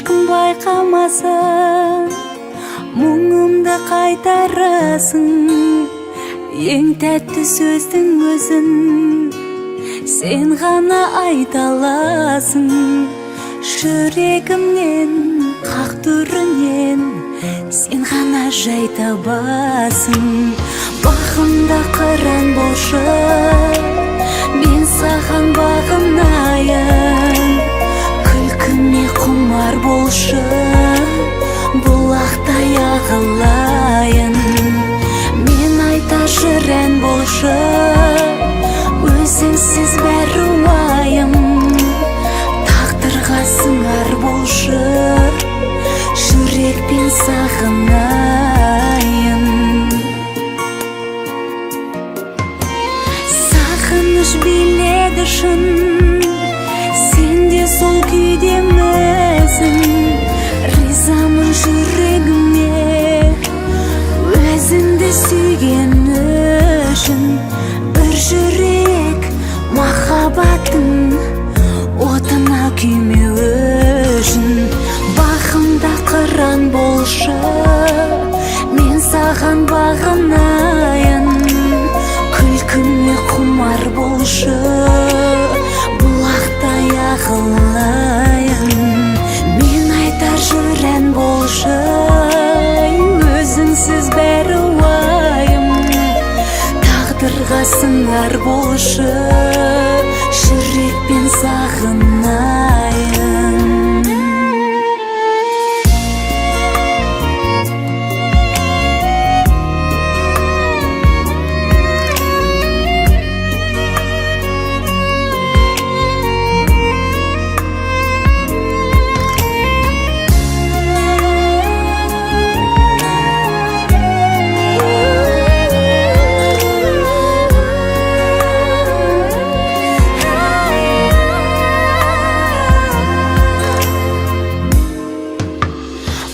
ешкім байқамасын, мұңымды қайтарасың. Ең тәтті сөздің өзін сен ғана айта аласың. Жүрегімнен, қақ түрінен сен ғана жай табасың. Бағымда қыран болшы, мен саған бағынайын. Күлкіме құмар болшы, бұлақтай ағылайын. Мен айта жүр ән болшы, өзіңсіз бәрі уайым. Тағдырға сыңар болшы, жүрекпен сағынайын. Сағыныш биледі шын, сен де сол күйдемісің. Ризамын жүрегіме, өзіңді сүйген үшін. Бір жүрек махаббаттың отына күймеу үшін. Бағымда қыран болшы, мен саған бағынайын. Күлкіме құмар болшы, бұлақтай ағылайын. Мен айтар жүр ән болшы, өзіңсіз бәрі уайым. Тағдырға сыңар болшы, жүрекпен сағынайын.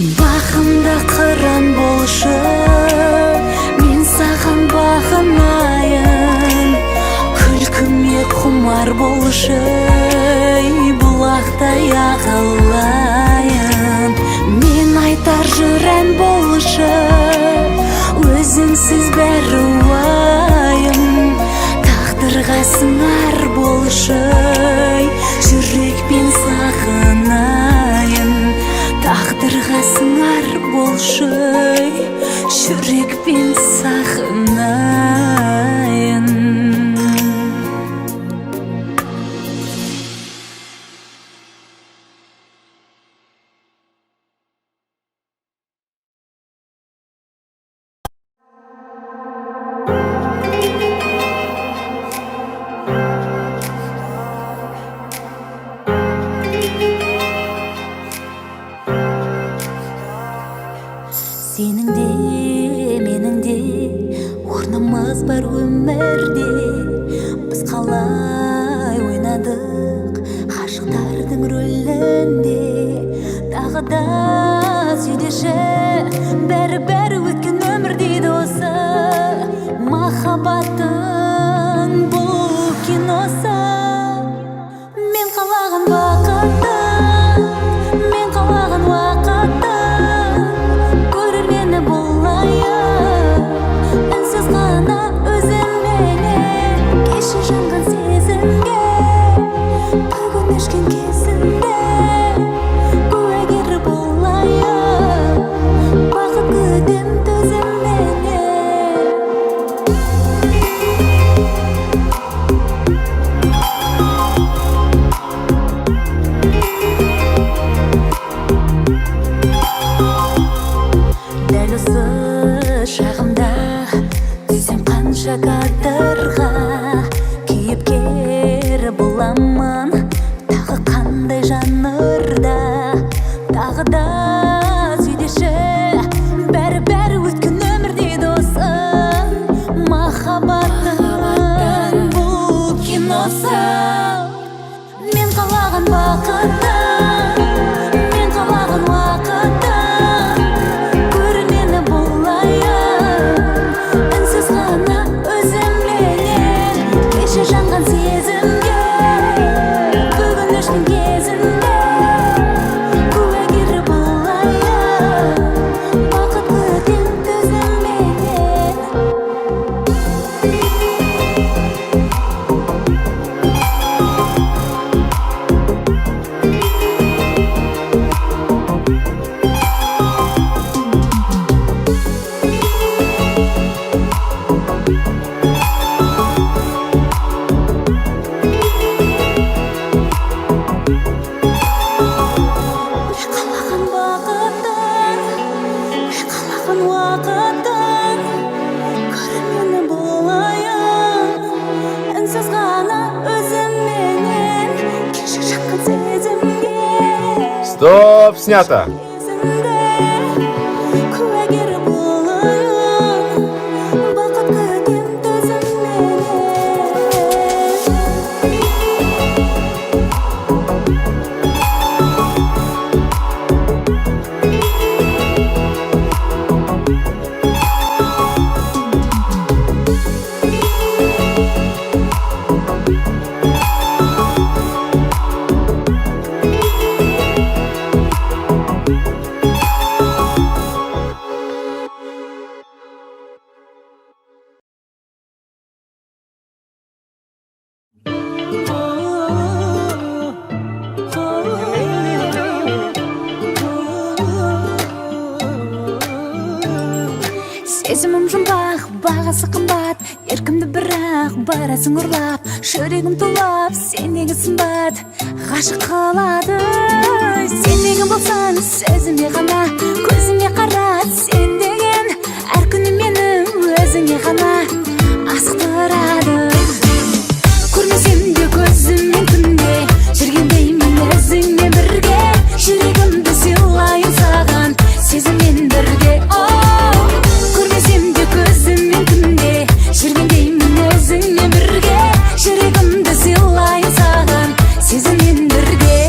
Бағымда қыран болшы, мен саған бағынайын. Күлкіме құмар болшы, бұлақтай ағылайын. Мен айтар жүр ән болшы, өзіңсіз бәрі уайым. Тағдырға сыңар болшы, жүрекпен сағынайын. Тағдырға сыңар болшы, жүрекпен сағынайын. Сенің де, менің де орнымыз бар өмірде. Біз қалай ойнадық ғашықтардың рөлінде. Тағы да сөйлеші, бәрі өткен өмір дейді осы. Махаббаттың бұл киносы. Мен қалаған бақытты, мен қалаған уақытты. Кадырға кейіпкер боламын, тағы қандай жанрда. Тағы да сөйлеші, бәрі өткен өмір дейді осы. Махаббаттың бұл киносы. Мен қалаған бақытты, мен қалаған уақытты. Көрмені болайын, үнсіз ғана өзімменен. Кеше жанған сезімге, бүгін өшкен кезінде. Куәгер Стоп, снято. Сезімім жұмбақ, бағасы қымбат, еркімді бірақ барасың ұрлап, жүрегім тулап, сен неге сымбат, ғашық қылады. Сен неге болсан, сөзіме ғана, көзіме қарат, сен деген әр күні мені өзіңе ғана асықтырады. Көрмесем де көзіммен күнде, жүргендеймін өзіңмен бірге, жүрегімді сыйлайын саған, сезіммен бірге. Көрмесем де көзіммен күнде, жүргендеймін өзіңмен бірге, жүрегімді сыйлайын саған, сезіммен бірге.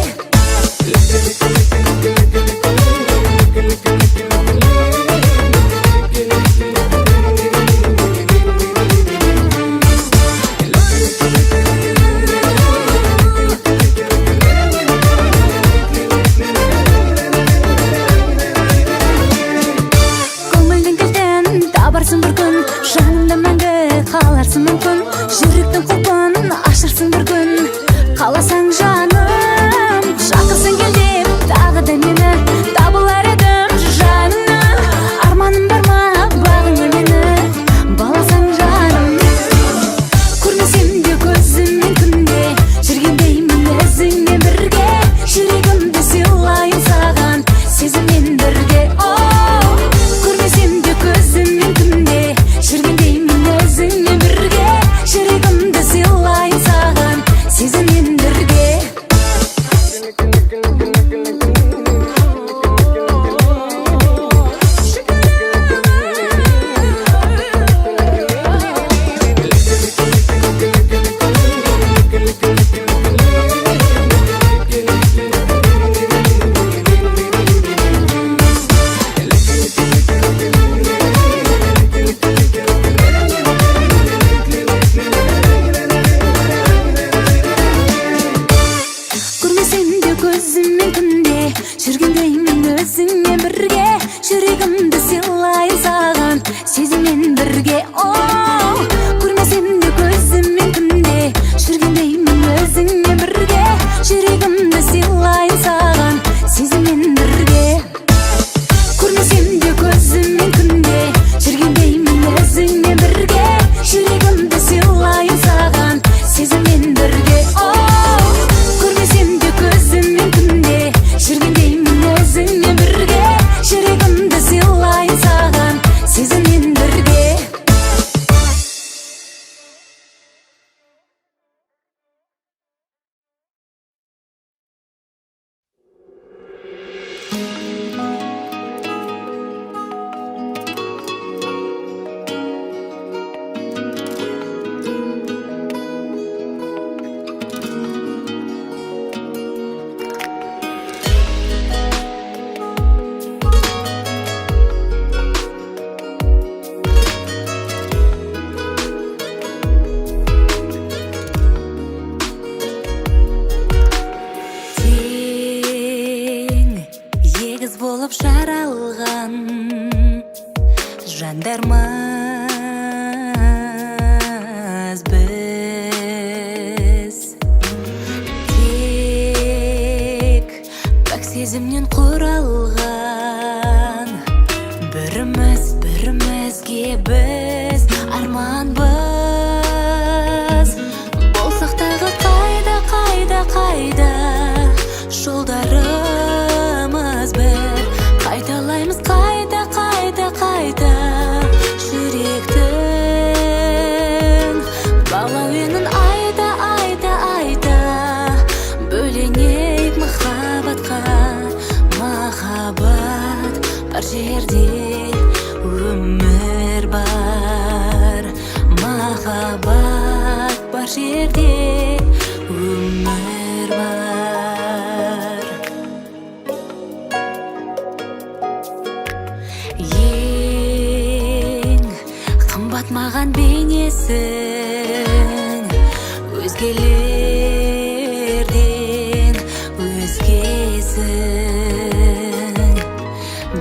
Көңілдің кілтін табарсың бір күн, жанымда мәңгі қаларсың мүмкін, жүректің құлпын ашырсың бір күн, қаласаң жаным, шақырсың кел деп тағы да мені, табылар едім жаныңнан, арманым бар ма бағыңа мені баласаң жаным. Көрмесем де көзіммен күнде, жүргендеймін өзіңмен бірге, жүрегімді сыйлайын саған, сезіммен бірге. Көрмесем де көзіммен күнде, жүргендеймін өзіңмен бірге, жүрегімді сыйлайын саған, сезіммен бірге. Көрмесем де көзіммен күнде, жүргендеймін өзіңмен бірге, жүрегімді сыйлайын саған, сезіммен бірге. Көрмесем де көзіммен күнде, жүргендеймін өзіңмен бірге, жүрегімді сыйлайын саған, сезіммен бірге. Көрмесем де көзіммен күнде, жүргендеймін өзіңмен бірге, жүрегімді сыйлайын саған, сезіммен бірге. Көрмесем де көзіммен күнде, жүргендеймін өзіңмен бірге, жүрегімді сыйлайын саған, сезіммен бірге. Тең егіз болып жаралған жандармыз біз, тек пәк сезімнен құралған, бірімізге біз арманбыз. Болсақ тағы қайда жолдарымыз бір, қайталаймыз қайта жүректің балауенін айта бөленейік махаббатқа, жерде өмір бар. Ең қымбат маған бейнесің, өзгелерден өзгесің.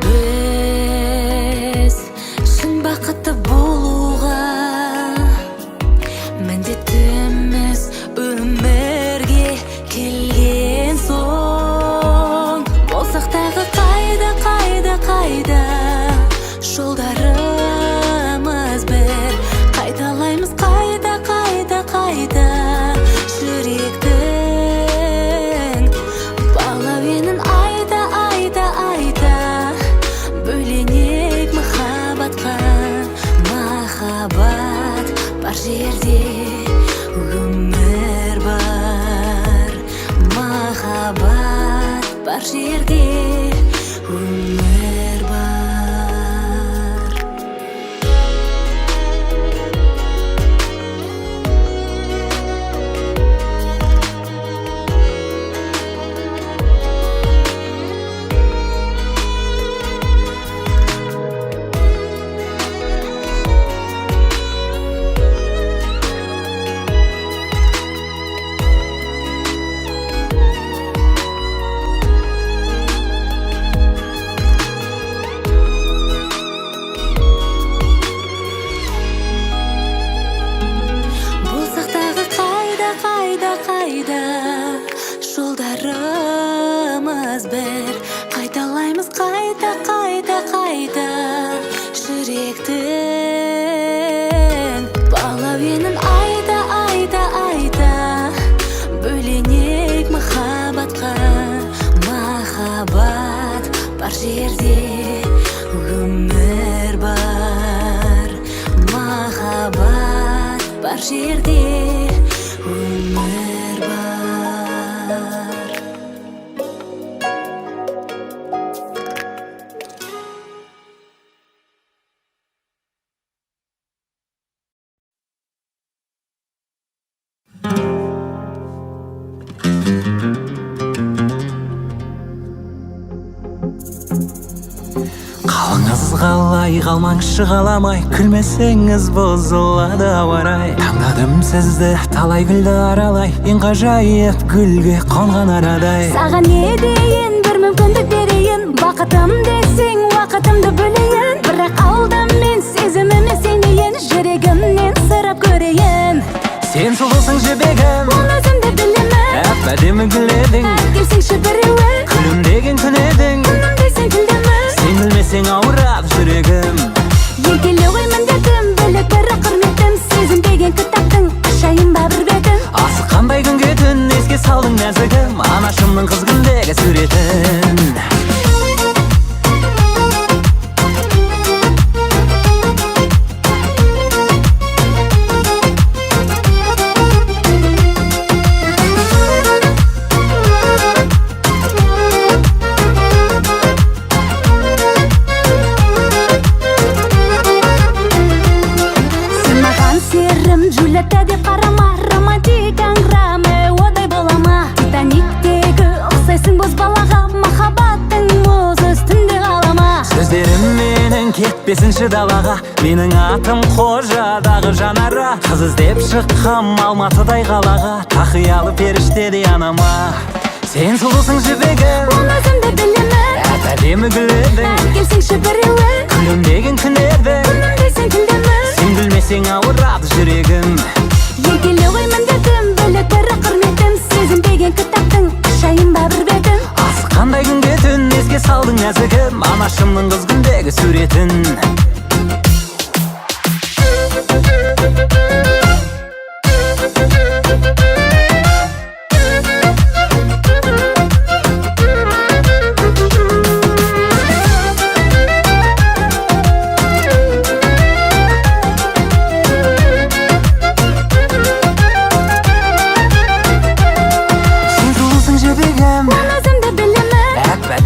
Біз шын бақытты болуға міндеттіміз өмірге келген соң. Болсақ тағы қайда жолдарымыз бір, қайталаймыз қайда жүректің балауенін айта бөленек махаббатқа. Махаббат бар жерде өмір бар. Махаббат бар жерде өмір бар. Жолдарымыз бір, қайталаймыз қайта жүректің балауенін айта бөленек махаббатқа. Махаббат бар жерде өмір бар. Махаббат бар жерде өмір бар. Қалыңыз қалай, қалмаңызшы қаламай, күлмесеңіз бұзылады ауа-рай. Таңдадым сізді талай гүлді аралай, ең ғажайып гүлге қонған арадай. Саған не дейін, бір мүмкіндік берейін, бақытым десең уақытымды бөлейін. Бірақ алдым мен сезіміме сенейін, жүрегімнен сырап көрейін. Сен сұлусың жібегім, оны өзімді білемін. әп-әдемі гүл едің, келсеңші біреуі, күлімдеген күн едің. күнім десең тілдімін, Сен күлмесең ауырап жүрегім. еркелеу ғой міндетім, бөлек бірі құрметім. Сезім деген кітаптың ашайын ба бір бетін. Асыққандай күнге түн еске салдың нәзігім, анашымның қыз күндегі суретін. Джульетта деп қарама, романтик әңгіме одай болама. Титаниктегі ұқсайсың боз балаға, махаббаттың мұз үстінде қалама. Сөздерім менің кетпесінші далаға, менің атым қожадағы жанара. Қыз іздеп шыққам Алматыдай қалаға, тақиялы періштедей анама. Сен сұлусың жібегім, оны өзімді білемін. әп-әдемі гүл едің, келсеңші біреуі, күлімдеген күн едің. күнім десең тілдімін, Сен күлмесең ауырады жүрегім. еркелеу ғой міндетім, бөлек бірі құрметім. Сезім деген кітаптың ашайын ба бір бетін. Асыққандай күнге түн еске салдың нәзігім, анашымның қыз күндегі суретін.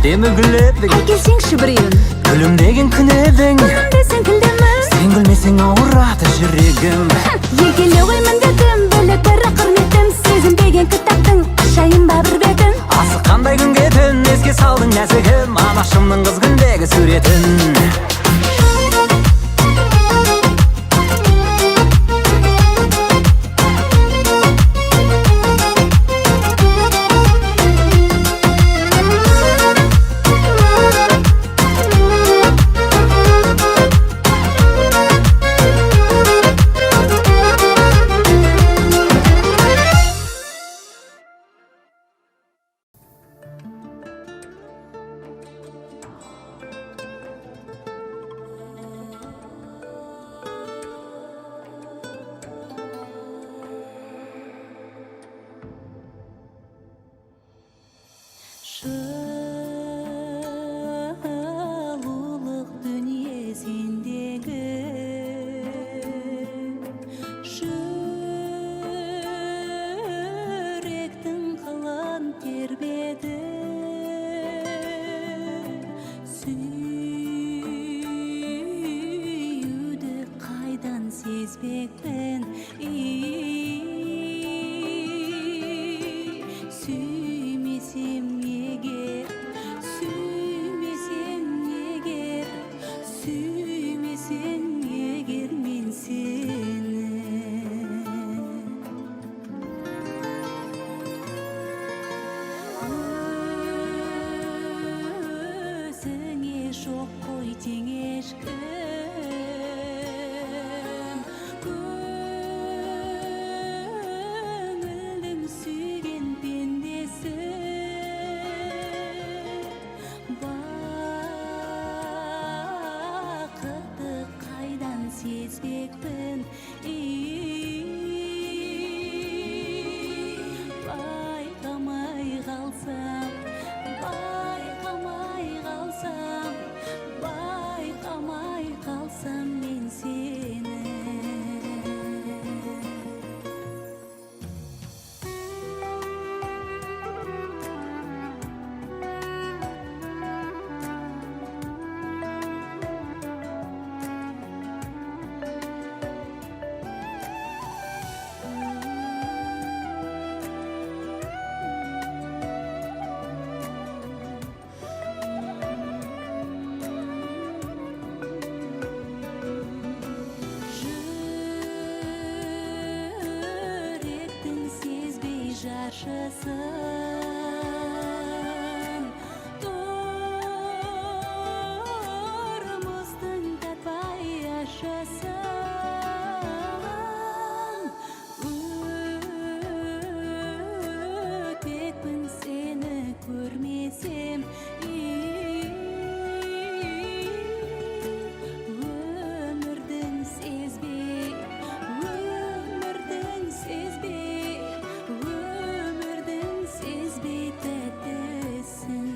әдемі гүл едің, келсеңші біреуін, күлімдеген күн едің. күнім десең тілдемін, сен Егілмесең ауырады жүрегім. Егіле қоймын дедім, бөлек бірі құрметтім. Сезінбеген кітаптың ашайын ба бір бетін. Асыққандай күн кетін еске салдың нәзігім, анашымның қыз күндегі суретін. Жылулық дүние сендегі, жүректің қылын тербеді. Сүйуді қайдан сезбекпін, сүймесем егер, сүймесем егер, сүймесем егер мен сені. Өзіңе жоқ қой тең ешкім, көңілдің сүйген пендесі. Бақытты қайдан сезбекпін, байқамай қалсам, байқамай қалсам, байқамай қалсам мен сені. Жүректің сезбей жаршысын, тұрмыстың татпай ащысын. Өтпекпін сені көрмесем, өмірдің сезбей, өмірдің сезбей, өмірдің сезбей тәттісін.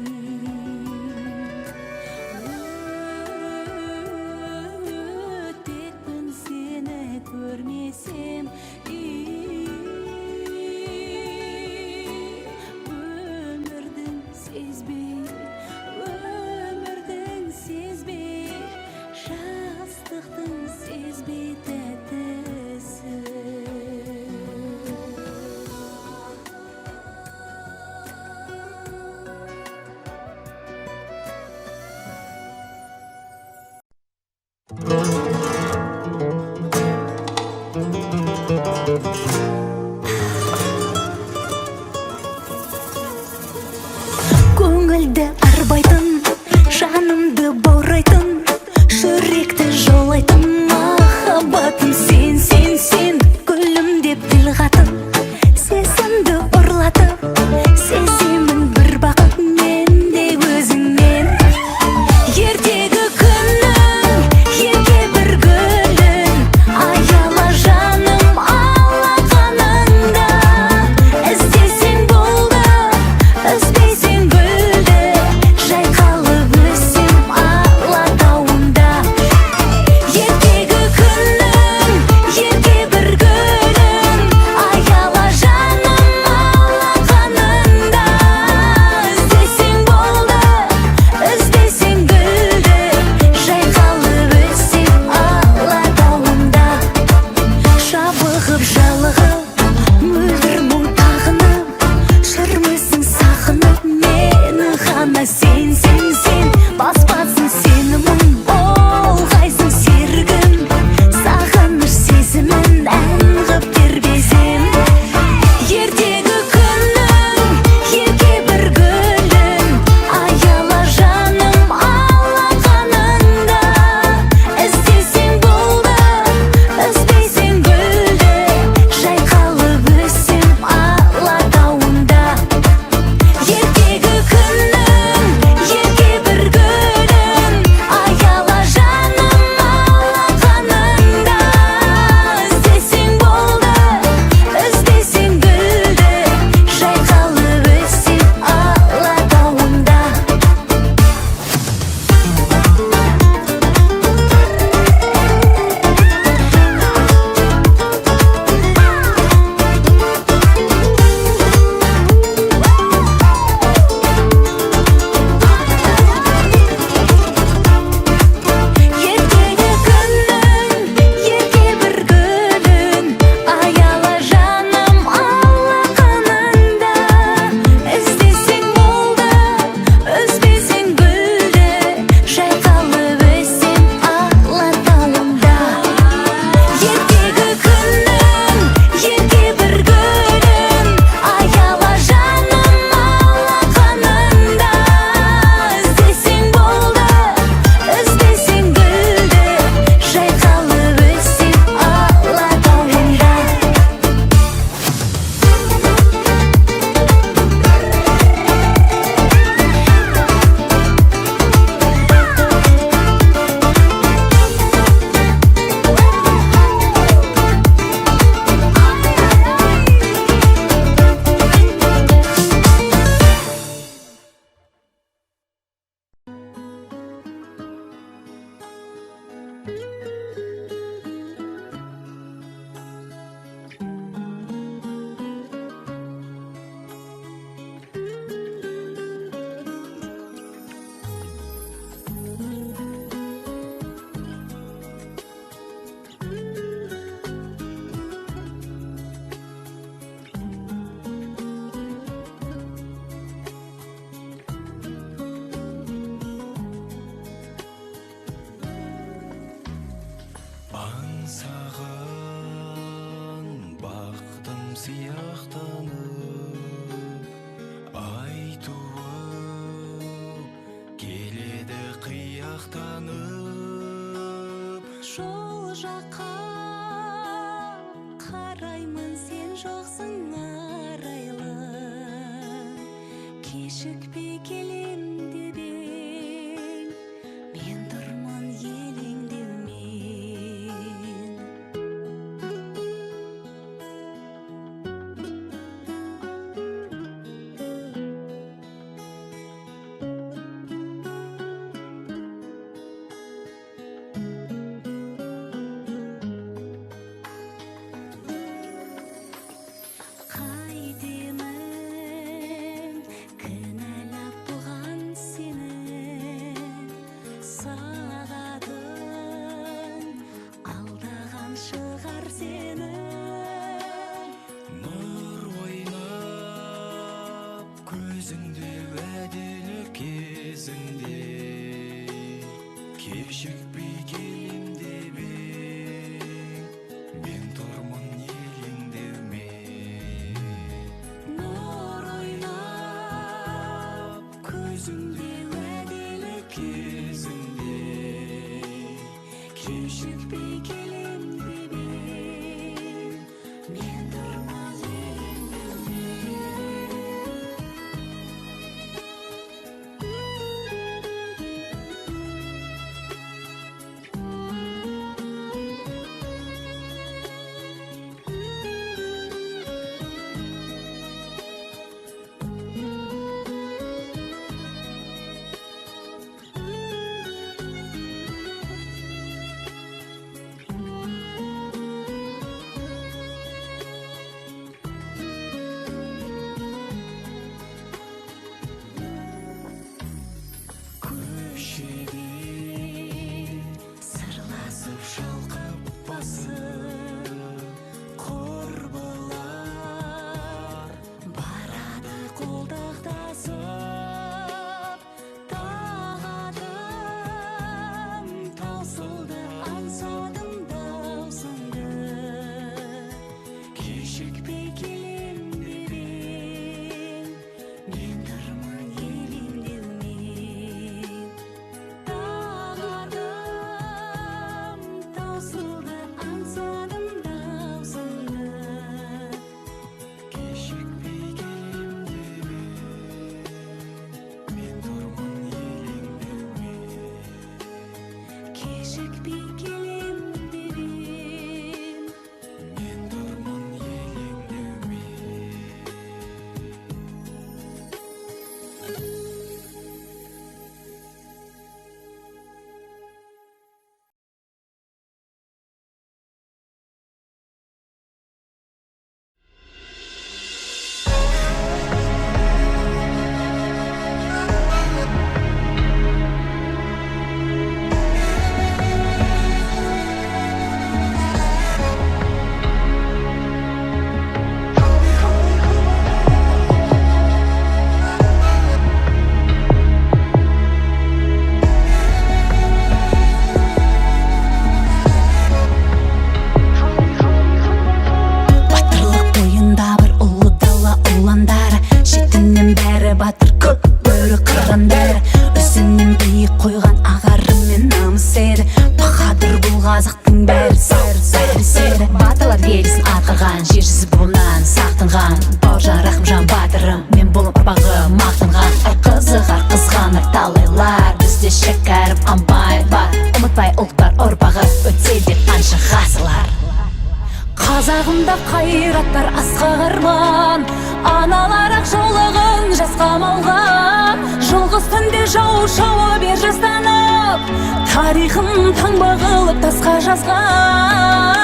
Өтпекпін сені көрмесем, өмірдің сезбей, өмірдің сезбей, жастықтың сезбей тәттісін. Көңілді арбайтын, жанымды баурайтын, жүректі жаулайтын махаббатым сен, сен, сен. Гүлім деп тіл қатып, сезімді ұрлатып, сеземін бір бақыт менде өзіңмен. Ертегі күннің ерке бір гүлін, аяла жаным алақаныңда. Іздесең болды, үзбесең гүлді, аяқтанып ай туып келеді қияқтанып. Жол жаққа қараймын, сен жоқсың арайлы, кешікпей келем деп ең, мен тұрмын елеңдеумен. Қайтемін кінәлап бұған сені, сағадың алдаған шығар сені. Нұр ойнап көзіңде уәделі кезіңде, кешікпей келем деп ең, мен тұрмын елеңдеумен. Нұр ойнап Көзіңде уәделі кезіңде, кешікпей келем деп ең, мен тұрмын елеңдеумен. көшеде Сырласып шалқып басып, құрбылар барады қолдақтасып. Тағатым таусылды, аңсадым даусыңды, кешікпей келем деп ең, мен тұрмын елеңдеумен. Тағатым таусылды, аңсадым даусыңды, кешікпей келем деп ең, мен тұрмын елеңдеумен. кешікпей келем деп ең, Мен тұрмын елеңдеумен. Батырлық бойында бір ұлы дала ұландары, шетінен бәрі батыр, көк бөрі қырғандары. Өзінен биік қойған ағарым мен намыс еді, баһадүр бұл қазақтың бәрі сері. Батырлар елесін атқарған, жер жүзі бұнан сақтанған. Бауыржан Рахымжан батырым, мен болым ұрпағы мақтанған. Ай қызығар қызғанар талайлар, бізде шәкәрім амбай бар. Ұмытпай ұлттар ұрпағы өтсе де қанша ғасырлар. Қазағымда қайраттар асқақ арман, аналар ақ жаулығын жасқа малған. Жалғыз түнде жау шауып ер жастанып, тарихын таңба қылып тасқа жазған.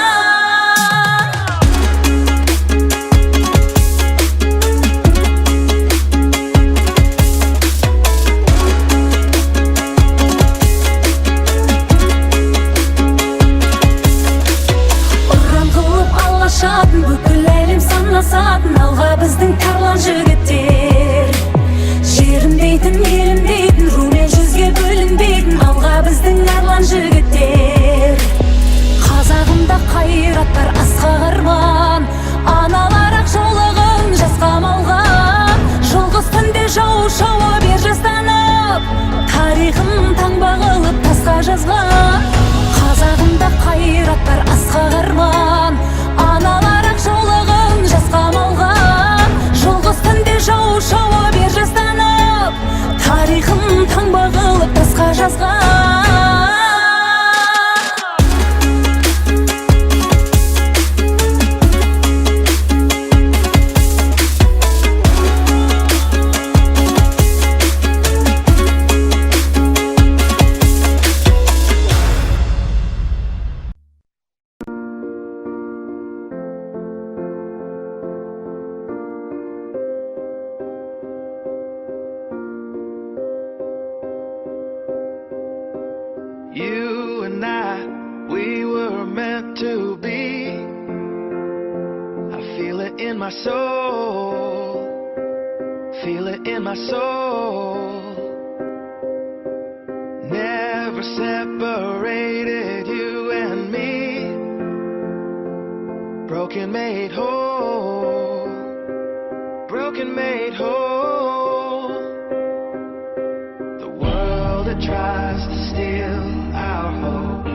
Ұран қылып алашатын, бүкіл әлем санасатын, алға біздің тарлан жігіттер. Жерім дейтін, елім дейтін, румен жүзге бөлінбейтін, алға біздің арлан жігіттер. Қазағымда қай тарихын таңба қылып тасқа жазған. Қазағымда қайраттар асқақ арман, аналар ақ жаулығын жасқа малған. Жалғыз түнде жау шауа бер жастанып, тарихын таңба қылып тасқа жазған. You and I, we were meant to be. I feel it in my soul, feel it in my soul. Never separated, you and me. Broken made whole, broken made whole. The world that tries to steal our hope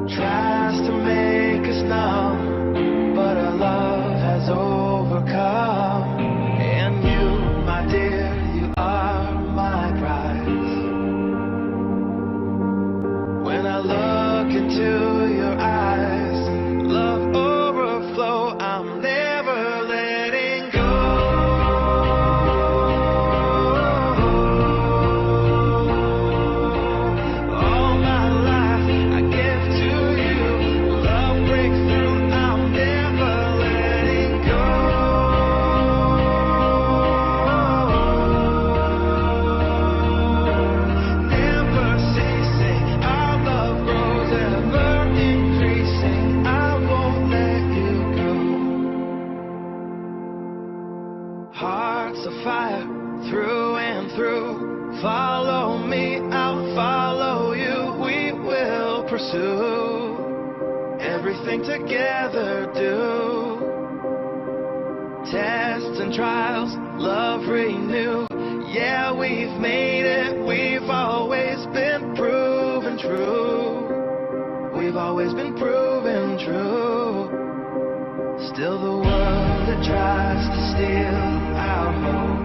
tries to make us numb, but our love has overcome. And you, my dear, you are my prize. When I look into your eyes, love overflow, I'm never letting go. All my life I give to you. Love breaks through, I'm never letting go. Never ceasing, our love grows ever increasing. I won't let you go. Hearts of fire through and through. Follow me, I'll follow you. We will pursue everything together. Do tests and trials, love renew. Yeah, we've made it. We've always been proven true. We've always been proven true. Still the world that tries to steal our hope